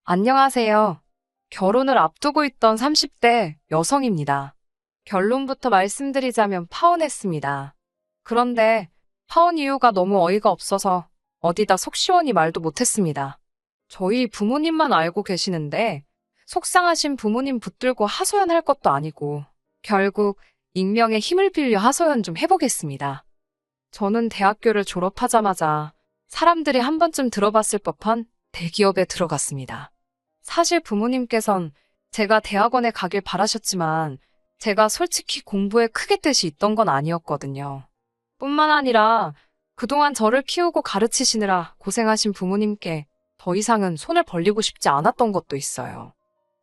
안녕하세요. 결혼을 앞두고 있던 30대 여성입니다. 결론부터 말씀드리자면 파혼했습니다. 그런데 파혼 이유가 너무 어이가 없어서 어디다 속 시원히 말도 못했습니다. 저희 부모님만 알고 계시는데 속상하신 부모님 붙들고 하소연할 것도 아니고 결국 익명의 힘을 빌려 하소연 좀 해보겠습니다. 저는 대학교를 졸업하자마자 사람들이 한 번쯤 들어봤을 법한 대기업에 들어갔습니다. 사실 부모님께선 제가 대학원에 가길 바라셨지만 제가 솔직히 공부에 크게 뜻이 있던 건 아니었거든요. 뿐만 아니라 그동안 저를 키우고 가르치시느라 고생하신 부모님께 더 이상은 손을 벌리고 싶지 않았던 것도 있어요.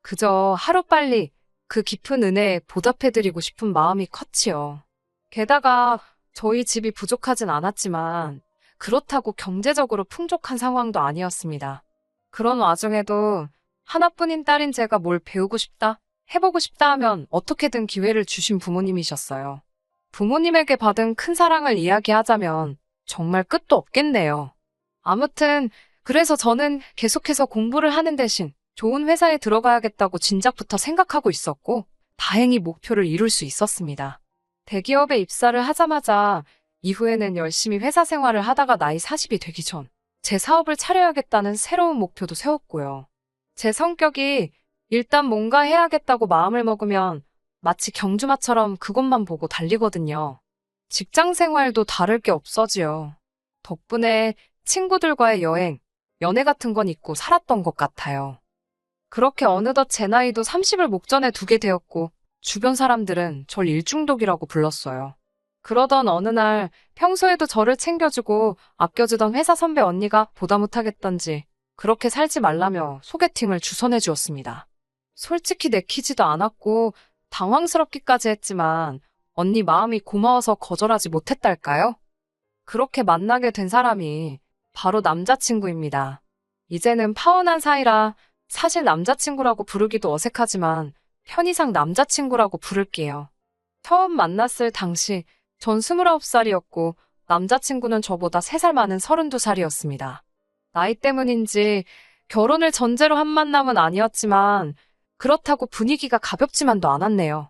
그저 하루빨리 그 깊은 은혜에 보답해드리고 싶은 마음이 컸지요. 게다가 저희 집이 부족하진 않았지만 그렇다고 경제적으로 풍족한 상황도 아니었습니다. 그런 와중에도 하나뿐인 딸인 제가 뭘 배우고 싶다, 해보고 싶다 하면 어떻게든 기회를 주신 부모님이셨어요. 부모님에게 받은 큰 사랑을 이야기하자면 정말 끝도 없겠네요. 아무튼 그래서 저는 계속해서 공부를 하는 대신 좋은 회사에 들어가야겠다고 진작부터 생각하고 있었고 다행히 목표를 이룰 수 있었습니다. 대기업에 입사를 하자마자 이후에는 열심히 회사 생활을 하다가 나이 40이 되기 전 제 사업을 차려야겠다는 새로운 목표도 세웠고요. 제 성격이 일단 뭔가 해야겠다고 마음을 먹으면 마치 경주마처럼 그것만 보고 달리거든요. 직장 생활도 다를 게 없어지요. 덕분에 친구들과의 여행, 연애 같은 건 잊고 살았던 것 같아요. 그렇게 어느덧 제 나이도 30을 목전에 두게 되었고 주변 사람들은 절 일중독이라고 불렀어요. 그러던 어느 날 평소에도 저를 챙겨주고 아껴주던 회사 선배 언니가 보다 못하겠던지 그렇게 살지 말라며 소개팅을 주선해 주었습니다. 솔직히 내키지도 않았고 당황스럽기까지 했지만 언니 마음이 고마워서 거절하지 못했달까요? 그렇게 만나게 된 사람이 바로 남자친구입니다. 이제는 파혼한 사이라 사실 남자친구라고 부르기도 어색하지만 편의상 남자친구라고 부를게요. 처음 만났을 당시 전 29살이었고 남자친구는 저보다 3살 많은 32살이었습니다. 나이 때문인지 결혼을 전제로 한 만남은 아니었지만 그렇다고 분위기가 가볍지만도 않았네요.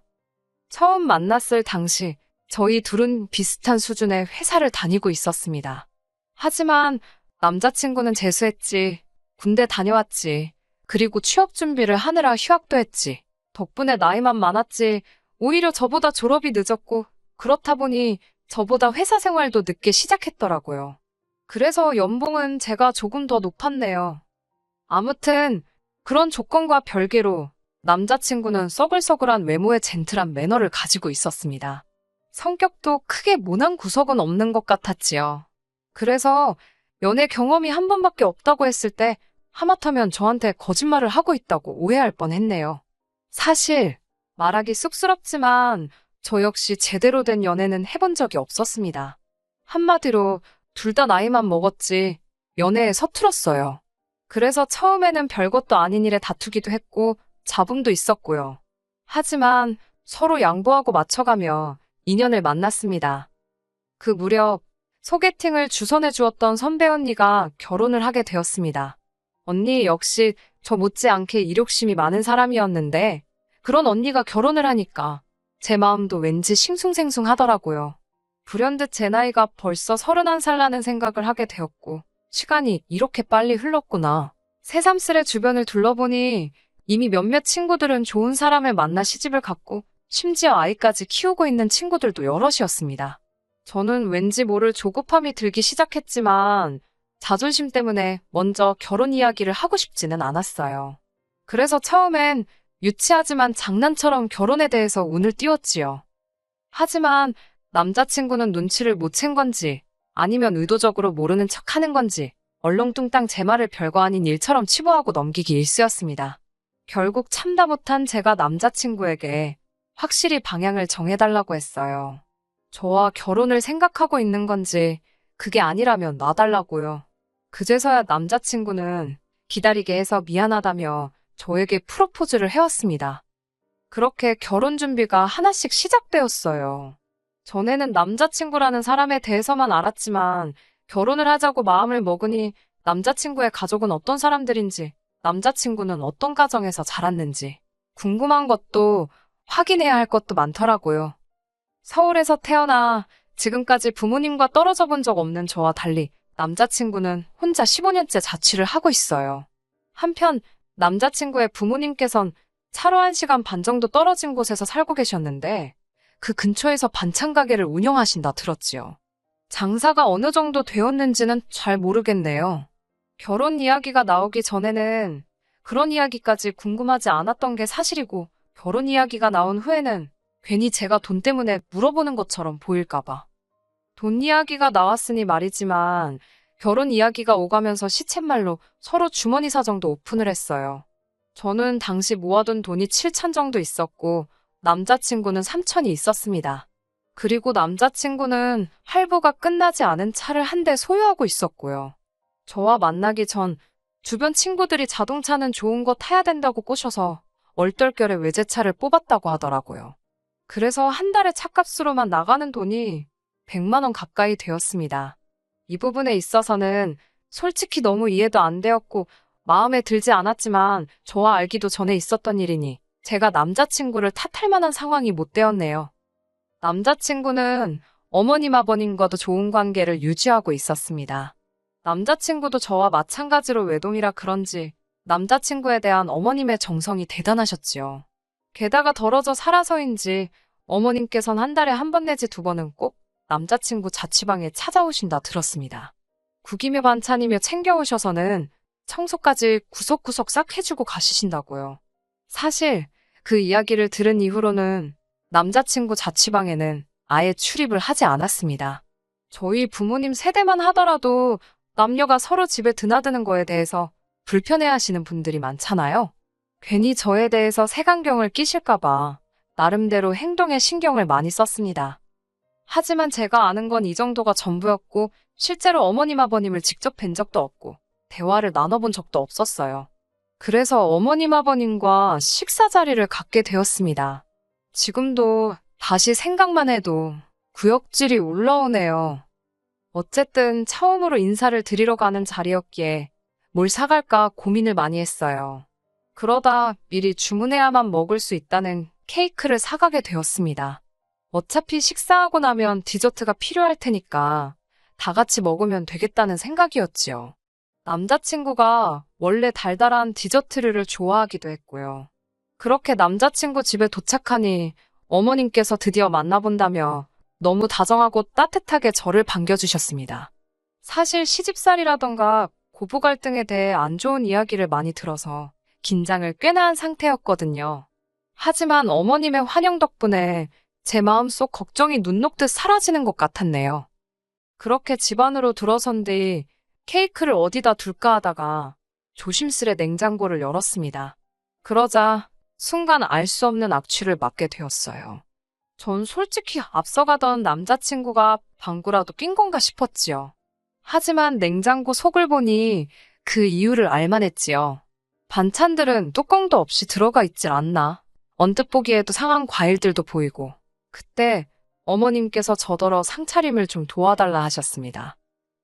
처음 만났을 당시 저희 둘은 비슷한 수준의 회사를 다니고 있었습니다. 하지만 남자친구는 재수했지, 군대 다녀왔지, 그리고 취업 준비를 하느라 휴학도 했지. 덕분에 나이만 많았지 오히려 저보다 졸업이 늦었고 그렇다 보니 저보다 회사 생활도 늦게 시작했더라고요. 그래서 연봉은 제가 조금 더 높았네요. 아무튼 그런 조건과 별개로 남자친구는 써글써글한 외모의 젠틀한 매너를 가지고 있었습니다. 성격도 크게 모난 구석은 없는 것 같았지요. 그래서 연애 경험이 한 번밖에 없다고 했을 때 하마터면 저한테 거짓말을 하고 있다고 오해할 뻔했네요. 사실 말하기 쑥스럽지만 저 역시 제대로 된 연애는 해본 적이 없었습니다. 한마디로 둘 다 나이만 먹었지 연애에 서툴었어요. 그래서 처음에는 별것도 아닌 일에 다투기도 했고 잡음도 있었고요. 하지만 서로 양보하고 맞춰가며 인연을 만났습니다. 그 무렵 소개팅을 주선해 주었던 선배 언니가 결혼을 하게 되었습니다. 언니 역시 저 못지않게 이력심이 많은 사람이었는데 그런 언니가 결혼을 하니까 제 마음도 왠지 싱숭생숭하더라고요. 불현듯 제 나이가 벌써 31살라는 생각을 하게 되었고 시간이 이렇게 빨리 흘렀구나. 새삼스레 주변을 둘러보니 이미 몇몇 친구들은 좋은 사람을 만나 시집을 갔고 심지어 아이까지 키우고 있는 친구들도 여럿이었습니다. 저는 왠지 모를 조급함이 들기 시작했지만 자존심 때문에 먼저 결혼 이야기를 하고 싶지는 않았어요. 그래서 처음엔 유치하지만 장난처럼 결혼에 대해서 운을 띄웠지요. 하지만 남자친구는 눈치를 못 챈 건지 아니면 의도적으로 모르는 척하는 건지 얼렁뚱땅 제 말을 별거 아닌 일처럼 치부하고 넘기기 일쑤였습니다. 결국 참다 못한 제가 남자친구에게 확실히 방향을 정해달라고 했어요. 저와 결혼을 생각하고 있는 건지 그게 아니라면 놔달라고요. 그제서야 남자친구는 기다리게 해서 미안하다며 저에게 프로포즈를 해왔습니다. 그렇게 결혼 준비가 하나씩 시작되었어요. 전에는 남자친구라는 사람에 대해서만 알았지만 결혼을 하자고 마음을 먹으니 남자친구의 가족은 어떤 사람들인지 남자친구는 어떤 가정에서 자랐는지 궁금한 것도 확인해야 할 것도 많더라고요. 서울에서 태어나 지금까지 부모님과 떨어져 본 적 없는 저와 달리 남자친구는 혼자 15년째 자취를 하고 있어요. 한편 남자친구의 부모님께선 차로 1시간 반 정도 떨어진 곳에서 살고 계셨는데 그 근처에서 반찬 가게를 운영하신다 들었지요. 장사가 어느 정도 되었는지는 잘 모르겠네요. 결혼 이야기가 나오기 전에는 그런 이야기까지 궁금하지 않았던 게 사실이고 결혼 이야기가 나온 후에는 괜히 제가 돈 때문에 물어보는 것처럼 보일까봐. 돈 이야기가 나왔으니 말이지만 결혼 이야기가 오가면서 시쳇말로 서로 주머니 사정도 오픈을 했어요. 저는 당시 모아둔 돈이 7천 정도 있었고 남자친구는 3천이 있었습니다. 그리고 남자친구는 할부가 끝나지 않은 차를 한 대 소유하고 있었고요. 저와 만나기 전 주변 친구들이 자동차는 좋은 거 타야 된다고 꼬셔서 얼떨결에 외제차를 뽑았다고 하더라고요. 그래서 한 달에 차값으로만 나가는 돈이 100만 원 가까이 되었습니다. 이 부분에 있어서는 솔직히 너무 이해도 안 되었고 마음에 들지 않았지만 저와 알기도 전에 있었던 일이니 제가 남자친구를 탓할 만한 상황이 못 되었네요. 남자친구는 어머님 아버님과도 좋은 관계를 유지하고 있었습니다. 남자친구도 저와 마찬가지로 외동이라 그런지 남자친구에 대한 어머님의 정성이 대단하셨지요. 게다가 덜어져 살아서인지 어머님께선 한 달에 한 번 내지 2번은 꼭 남자친구 자취방에 찾아오신다 들었습니다. 국이며 반찬이며 챙겨오셔서는 청소까지 구석구석 싹 해주고 가시신다고요. 사실 그 이야기를 들은 이후로는 남자친구 자취방에는 아예 출입을 하지 않았습니다. 저희 부모님 세대만 하더라도 남녀가 서로 집에 드나드는 거에 대해서 불편해하시는 분들이 많잖아요. 괜히 저에 대해서 색안경을 끼실까봐 나름대로 행동에 신경을 많이 썼습니다. 하지만 제가 아는 건 이 정도가 전부였고 실제로 어머님 아버님을 직접 뵌 적도 없고 대화를 나눠본 적도 없었어요. 그래서 어머님 아버님과 식사 자리를 갖게 되었습니다. 지금도 다시 생각만 해도 구역질이 올라오네요. 어쨌든 처음으로 인사를 드리러 가는 자리였기에 뭘 사갈까 고민을 많이 했어요. 그러다 미리 주문해야만 먹을 수 있다는 케이크를 사가게 되었습니다. 어차피 식사하고 나면 디저트가 필요할 테니까 다 같이 먹으면 되겠다는 생각이었지요. 남자친구가 원래 달달한 디저트류를 좋아하기도 했고요. 그렇게 남자친구 집에 도착하니 어머님께서 드디어 만나본다며 너무 다정하고 따뜻하게 저를 반겨주셨습니다. 사실 시집살이라던가 고부 갈등에 대해 안 좋은 이야기를 많이 들어서 긴장을 꽤나 한 상태였거든요. 하지만 어머님의 환영 덕분에 제 마음속 걱정이 눈 녹듯 사라지는 것 같았네요. 그렇게 집 안으로 들어선 뒤 케이크를 어디다 둘까 하다가 조심스레 냉장고를 열었습니다. 그러자 순간 알 수 없는 악취를 맡게 되었어요. 전 솔직히 앞서가던 남자친구가 방구라도 낀 건가 싶었지요. 하지만 냉장고 속을 보니 그 이유를 알만했지요. 반찬들은 뚜껑도 없이 들어가 있질 않나. 언뜻 보기에도 상한 과일들도 보이고. 그때 어머님께서 저더러 상차림을 좀 도와달라 하셨습니다.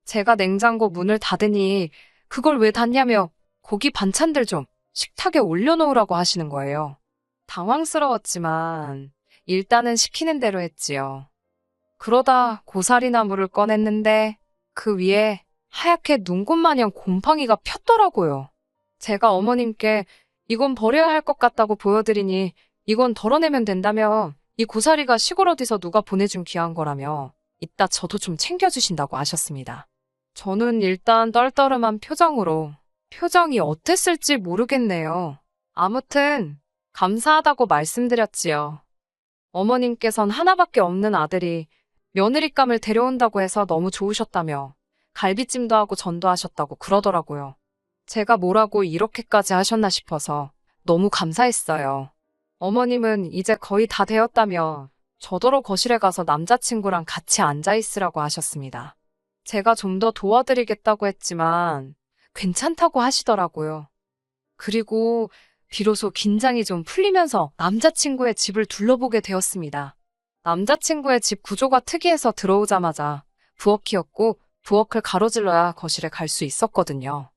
제가 냉장고 문을 닫으니 그걸 왜 닫냐며 고기 반찬들 좀 식탁에 올려놓으라고 하시는 거예요. 당황스러웠지만 일단은 시키는 대로 했지요. 그러다 고사리나물을 꺼냈는데 그 위에 하얗게 눈꽃마냥 곰팡이가 폈더라고요. 제가 어머님께 이건 버려야 할 것 같다고 보여드리니 이건 덜어내면 된다며 이 고사리가 시골 어디서 누가 보내준 귀한 거라며 이따 저도 좀 챙겨주신다고 하셨습니다. 저는 일단 떨떠름한 표정으로 표정이 어땠을지 모르겠네요. 아무튼 감사하다고 말씀드렸지요. 어머님께선 하나밖에 없는 아들이 며느리감을 데려온다고 해서 너무 좋으셨다며 갈비찜도 하고 전도 하셨다고 그러더라고요. 제가 뭐라고 이렇게까지 하셨나 싶어서 너무 감사했어요. 어머님은 이제 거의 다 되었다며 저더러 거실에 가서 남자친구랑 같이 앉아있으라고 하셨습니다. 제가 좀 더 도와드리겠다고 했지만 괜찮다고 하시더라고요. 그리고 비로소 긴장이 좀 풀리면서 남자친구의 집을 둘러보게 되었습니다. 남자친구의 집 구조가 특이해서 들어오자마자 부엌이었고 부엌을 가로질러야 거실에 갈 수 있었거든요.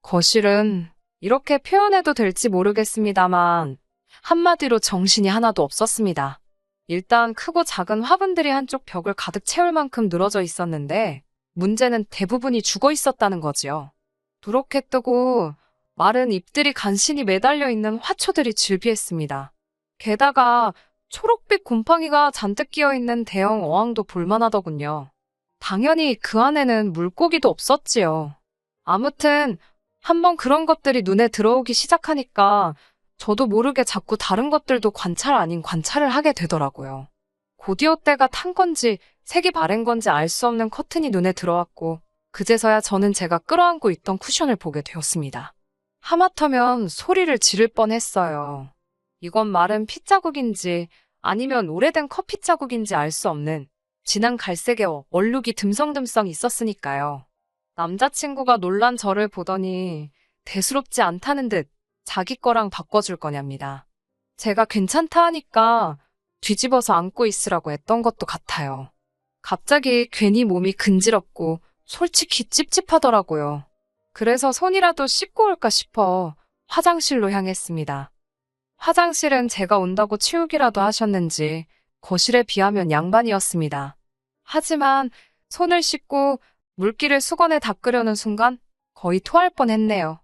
거실은 이렇게 표현해도 될지 모르겠습니다만 한마디로 정신이 하나도 없었습니다. 일단 크고 작은 화분들이 한쪽 벽을 가득 채울 만큼 늘어져 있었는데 문제는 대부분이 죽어 있었다는 거지요. 누렇게 뜨고 마른 잎들이 간신히 매달려 있는 화초들이 즐비했습니다. 게다가 초록빛 곰팡이가 잔뜩 끼어 있는 대형 어항도 볼만하더군요. 당연히 그 안에는 물고기도 없었지요. 아무튼 한번 그런 것들이 눈에 들어오기 시작하니까 저도 모르게 자꾸 다른 것들도 관찰 아닌 관찰을 하게 되더라고요. 곧이어 때가 탄 건지 색이 바랜 건지 알 수 없는 커튼이 눈에 들어왔고 그제서야 저는 제가 끌어안고 있던 쿠션을 보게 되었습니다. 하마터면 소리를 지를 뻔했어요. 이건 마른 핏자국인지 아니면 오래된 커피 자국인지 알 수 없는 진한 갈색의 얼룩이 듬성듬성 있었으니까요. 남자친구가 놀란 저를 보더니 대수롭지 않다는 듯 자기 거랑 바꿔줄 거냐입니다. 제가 괜찮다 하니까 뒤집어서 안고 있으라고 했던 것도 같아요. 갑자기 괜히 몸이 근지럽고 솔직히 찝찝하더라고요. 그래서 손이라도 씻고 올까 싶어 화장실로 향했습니다. 화장실은 제가 온다고 치우기라도 하셨는지 거실에 비하면 양반이었습니다. 하지만 손을 씻고 물기를 수건에 닦으려는 순간 거의 토할 뻔했네요.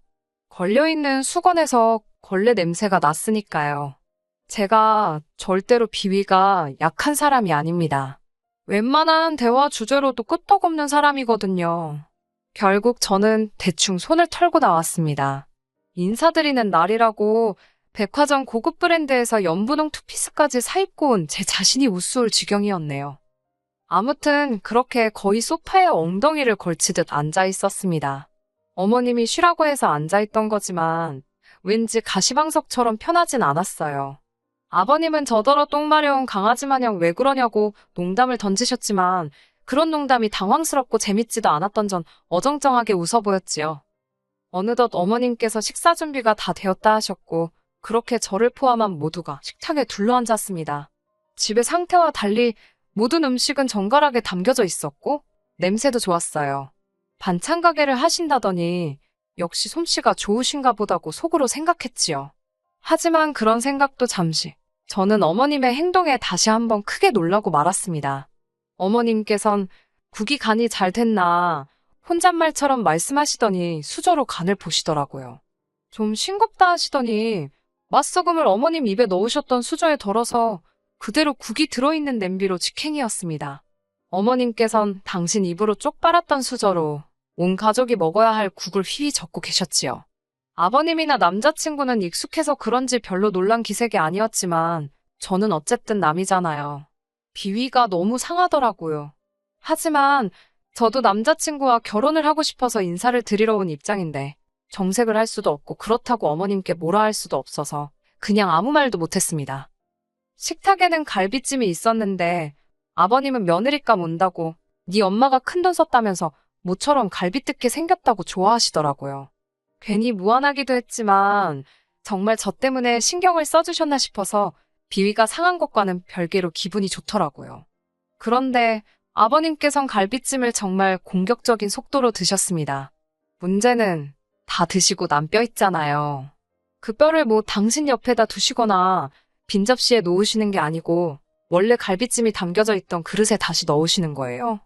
걸려있는 수건에서 걸레 냄새가 났으니까요. 제가 절대로 비위가 약한 사람이 아닙니다. 웬만한 대화 주제로도 끄떡없는 사람이거든요. 결국 저는 대충 손을 털고 나왔습니다. 인사드리는 날이라고 백화점 고급 브랜드에서 연분홍 투피스까지 사입고 온 제 자신이 우스울 지경이었네요. 아무튼 그렇게 거의 소파에 엉덩이를 걸치듯 앉아 있었습니다. 어머님이 쉬라고 해서 앉아있던 거지만 왠지 가시방석처럼 편하진 않았어요. 아버님은 저더러 똥 마려운 강아지 마냥 왜 그러냐고 농담을 던지셨지만 그런 농담이 당황스럽고 재밌지도 않았던 전 어정쩡하게 웃어 보였지요. 어느덧 어머님께서 식사 준비가 다 되었다 하셨고 그렇게 저를 포함한 모두가 식탁에 둘러앉았습니다. 집의 상태와 달리 모든 음식은 정갈하게 담겨져 있었고 냄새도 좋았어요. 반찬 가게를 하신다더니 역시 솜씨가 좋으신가 보다고 속으로 생각했지요. 하지만 그런 생각도 잠시. 저는 어머님의 행동에 다시 한번 크게 놀라고 말았습니다. 어머님께선 국이 간이 잘 됐나 혼잣말처럼 말씀하시더니 수저로 간을 보시더라고요. 좀 싱겁다 하시더니 맛소금을 어머님 입에 넣으셨던 수저에 덜어서 그대로 국이 들어있는 냄비로 직행이었습니다. 어머님께선 당신 입으로 쪽 빨았던 수저로 온 가족이 먹어야 할 국을 휘휘 젓고 계셨지요. 아버님이나 남자친구는 익숙해서 그런지 별로 놀란 기색이 아니었지만 저는 어쨌든 남이잖아요. 비위가 너무 상하더라고요. 하지만 저도 남자친구와 결혼을 하고 싶어서 인사를 드리러 온 입장인데 정색을 할 수도 없고 그렇다고 어머님께 뭐라 할 수도 없어서 그냥 아무 말도 못했습니다. 식탁에는 갈비찜이 있었는데 아버님은 며느리감 온다고 네 엄마가 큰돈 썼다면서 모처럼 갈비 뜯게 생겼다고 좋아하시더라고요. 괜히 무안하기도 했지만 정말 저 때문에 신경을 써주셨나 싶어서 비위가 상한 것과는 별개로 기분이 좋더라고요. 그런데 아버님께선 갈비찜을 정말 공격적인 속도로 드셨습니다. 문제는 다 드시고 남 뼈 있잖아요. 그 뼈를 뭐 당신 옆에다 두시거나 빈 접시에 놓으시는 게 아니고 원래 갈비찜이 담겨져 있던 그릇에 다시 넣으시는 거예요.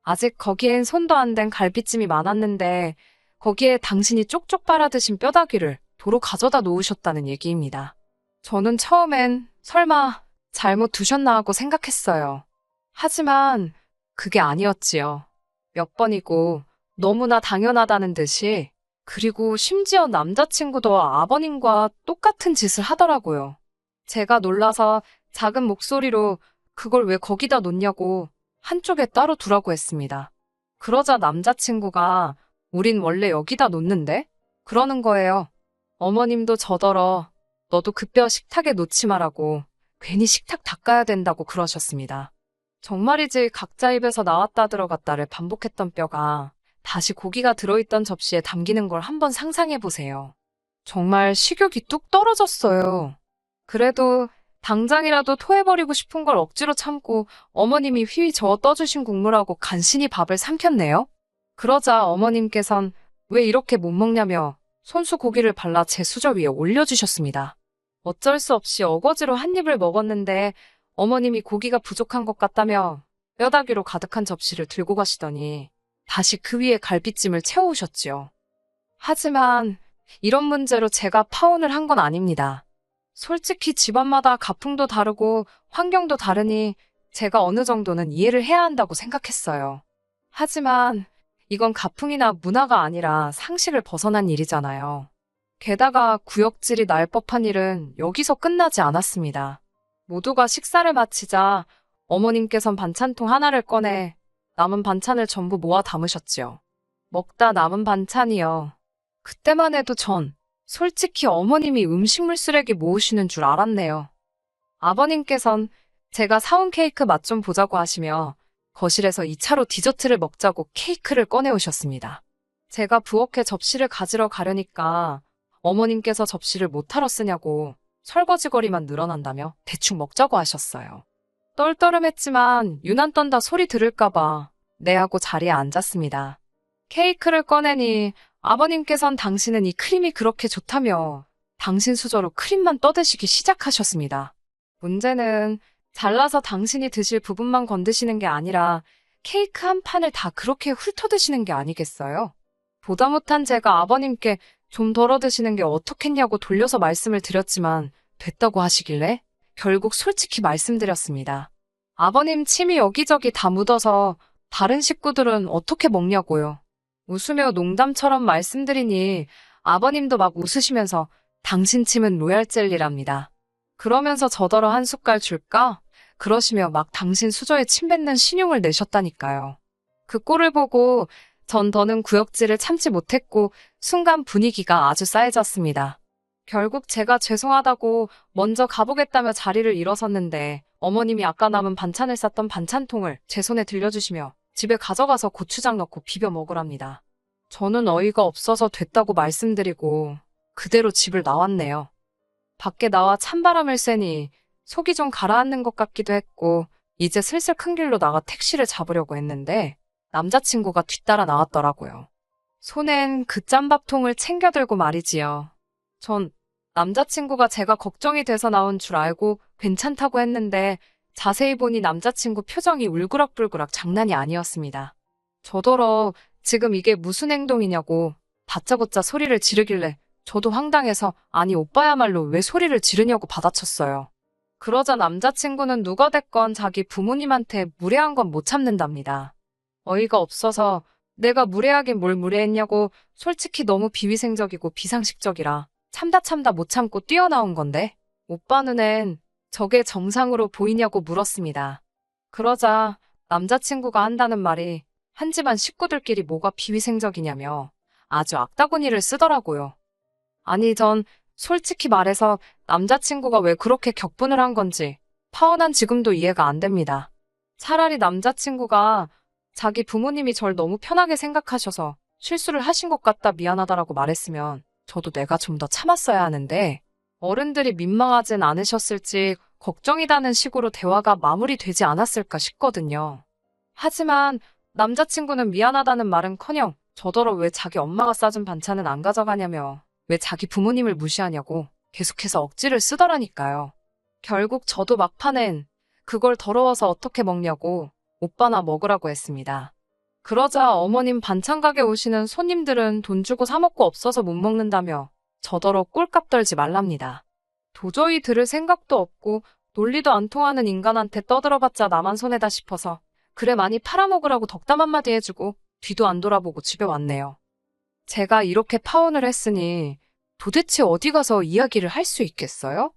아직 거기엔 손도 안 댄 갈비찜이 많았는데 거기에 당신이 쪽쪽 빨아 드신 뼈다귀를 도로 가져다 놓으셨다는 얘기입니다. 저는 처음엔 설마 잘못 두셨나 하고 생각했어요. 하지만 그게 아니었지요. 몇 번이고 너무나 당연하다는 듯이 그리고 심지어 남자친구도 아버님과 똑같은 짓을 하더라고요. 제가 놀라서 작은 목소리로 그걸 왜 거기다 놓냐고 한쪽에 따로 두라고 했습니다. 그러자 남자친구가 우린 원래 여기다 놓는데? 그러는 거예요. 어머님도 저더러 너도 그 뼈 식탁에 놓지 말라고 괜히 식탁 닦아야 된다고 그러셨습니다. 정말이지 각자 입에서 나왔다 들어갔다를 반복했던 뼈가 다시 고기가 들어있던 접시에 담기는 걸 한번 상상해보세요. 정말 식욕이 뚝 떨어졌어요. 그래도 당장이라도 토해버리고 싶은 걸 억지로 참고 어머님이 휘휘 저어 떠주신 국물하고 간신히 밥을 삼켰네요. 그러자 어머님께선 왜 이렇게 못 먹냐며 손수 고기를 발라 제 수저 위에 올려주셨습니다. 어쩔 수 없이 어거지로 한 입을 먹었는데 어머님이 고기가 부족한 것 같다며 뼈다귀로 가득한 접시를 들고 가시더니 다시 그 위에 갈비찜을 채워오셨지요. 하지만 이런 문제로 제가 파혼을 한 건 아닙니다. 솔직히 집안마다 가풍도 다르고 환경도 다르니 제가 어느 정도는 이해를 해야 한다고 생각했어요. 하지만 이건 가풍이나 문화가 아니라 상식을 벗어난 일이잖아요. 게다가 구역질이 날 법한 일은 여기서 끝나지 않았습니다. 모두가 식사를 마치자 어머님께선 반찬통 하나를 꺼내 남은 반찬을 전부 모아 담으셨지요. 먹다 남은 반찬이요. 그때만 해도 전 솔직히 어머님이 음식물 쓰레기 모으시는 줄 알았네요. 아버님께선 제가 사온 케이크 맛 좀 보자고 하시며 거실에서 2차로 디저트를 먹자고 케이크를 꺼내오셨습니다. 제가 부엌에 접시를 가지러 가려니까 어머님께서 접시를 못하러 쓰냐고 설거지거리만 늘어난다며 대충 먹자고 하셨어요. 떨떠름했지만 유난 떤다 소리 들을까봐 네 하고 자리에 앉았습니다. 케이크를 꺼내니 아버님께선 당신은 이 크림이 그렇게 좋다며 당신 수저로 크림만 떠드시기 시작하셨습니다. 문제는 잘라서 당신이 드실 부분만 건드시는 게 아니라 케이크 한 판을 다 그렇게 훑어드시는 게 아니겠어요? 보다 못한 제가 아버님께 좀 덜어 드시는 게 어떻겠냐고 돌려서 말씀을 드렸지만 됐다고 하시길래 결국 솔직히 말씀드렸습니다. 아버님 침이 여기저기 다 묻어서 다른 식구들은 어떻게 먹냐고요. 웃으며 농담처럼 말씀드리니 아버님도 막 웃으시면서 당신 침은 로얄 젤리랍니다. 그러면서 저더러 한 숟갈 줄까? 그러시며 막 당신 수저에 침 뱉는 신용을 내셨다니까요. 그 꼴을 보고 전 더는 구역질을 참지 못했고 순간 분위기가 아주 싸해졌습니다. 결국 제가 죄송하다고 먼저 가보겠다며 자리를 일어섰는데 어머님이 아까 남은 반찬을 쌌던 반찬통을 제 손에 들려주시며 집에 가져가서 고추장 넣고 비벼 먹으랍니다. 저는 어이가 없어서 됐다고 말씀드리고 그대로 집을 나왔네요. 밖에 나와 찬바람을 쐬니 속이 좀 가라앉는 것 같기도 했고 이제 슬슬 큰 길로 나가 택시를 잡으려고 했는데 남자친구가 뒤따라 나왔더라고요. 손엔 그 짬밥통을 챙겨 들고 말이지요. 전 남자친구가 제가 걱정이 돼서 나온 줄 알고 괜찮다고 했는데 자세히 보니 남자친구 표정이 울그락불그락 장난이 아니었습니다. 저더러 지금 이게 무슨 행동이냐고 다짜고짜 소리를 지르길래 저도 황당해서 아니 오빠야말로 왜 소리를 지르냐고 받아쳤어요. 그러자 남자친구는 누가 됐건 자기 부모님한테 무례한 건 못 참는답니다. 어이가 없어서 내가 무례하긴 뭘 무례했냐고 솔직히 너무 비위생적이고 비상식적이라 참다 못 참고 뛰어나온 건데 오빠 눈엔 저게 정상으로 보이냐고 물었습니다. 그러자 남자친구가 한다는 말이 한 집안 식구들끼리 뭐가 비위생적이냐며 아주 악다구니를 쓰더라고요. 아니 전 솔직히 말해서 남자친구가 왜 그렇게 격분을 한 건지 파혼한 지금도 이해가 안 됩니다. 차라리 남자친구가 자기 부모님이 절 너무 편하게 생각하셔서 실수를 하신 것 같다 미안하다라고 말했으면 저도 내가 좀 더 참았어야 하는데 어른들이 민망하진 않으셨을지 걱정이다는 식으로 대화가 마무리되지 않았을까 싶거든요. 하지만 남자친구는 미안하다는 말은커녕 저더러 왜 자기 엄마가 싸준 반찬은 안 가져가냐며 왜 자기 부모님을 무시하냐고 계속해서 억지를 쓰더라니까요. 결국 저도 막판엔 그걸 더러워서 어떻게 먹냐고 오빠나 먹으라고 했습니다. 그러자 어머님 반찬 가게 오시는 손님들은 돈 주고 사 먹고 없어서 못 먹는다며 저더러 꼴값 떨지 말랍니다. 도저히 들을 생각도 없고 논리도 안 통하는 인간한테 떠들어봤자 나만 손해다 싶어서 그래 많이 팔아먹으라고 덕담 한마디 해주고 뒤도 안 돌아보고 집에 왔네요. 제가 이렇게 파혼을 했으니 도대체 어디 가서 이야기를 할 수 있겠어요?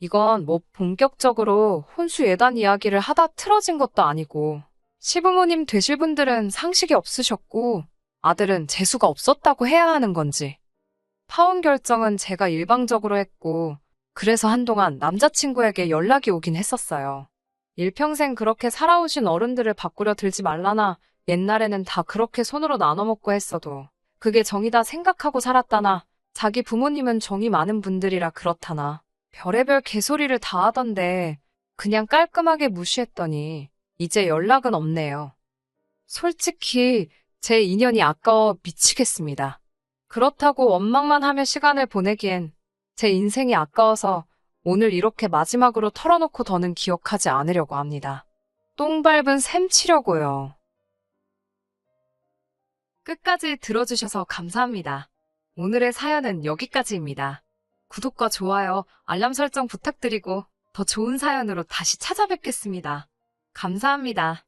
이건 뭐 본격적으로 혼수 예단 이야기를 하다 틀어진 것도 아니고 시부모님 되실 분들은 상식이 없으셨고 아들은 재수가 없었다고 해야 하는 건지 파혼 결정은 제가 일방적으로 했고 그래서 한동안 남자친구에게 연락이 오긴 했었어요. 일평생 그렇게 살아오신 어른들을 바꾸려 들지 말라나 옛날에는 다 그렇게 손으로 나눠 먹고 했어도 그게 정이다 생각하고 살았다나 자기 부모님은 정이 많은 분들이라 그렇다나 별의별 개소리를 다 하던데 그냥 깔끔하게 무시했더니 이제 연락은 없네요. 솔직히 제 인연이 아까워 미치겠습니다. 그렇다고 원망만 하며 시간을 보내기엔 제 인생이 아까워서 오늘 이렇게 마지막으로 털어놓고 더는 기억하지 않으려고 합니다. 똥 밟은 셈 치려고요. 끝까지 들어주셔서 감사합니다. 오늘의 사연은 여기까지입니다. 구독과 좋아요, 알람 설정 부탁드리고 더 좋은 사연으로 다시 찾아뵙겠습니다. 감사합니다.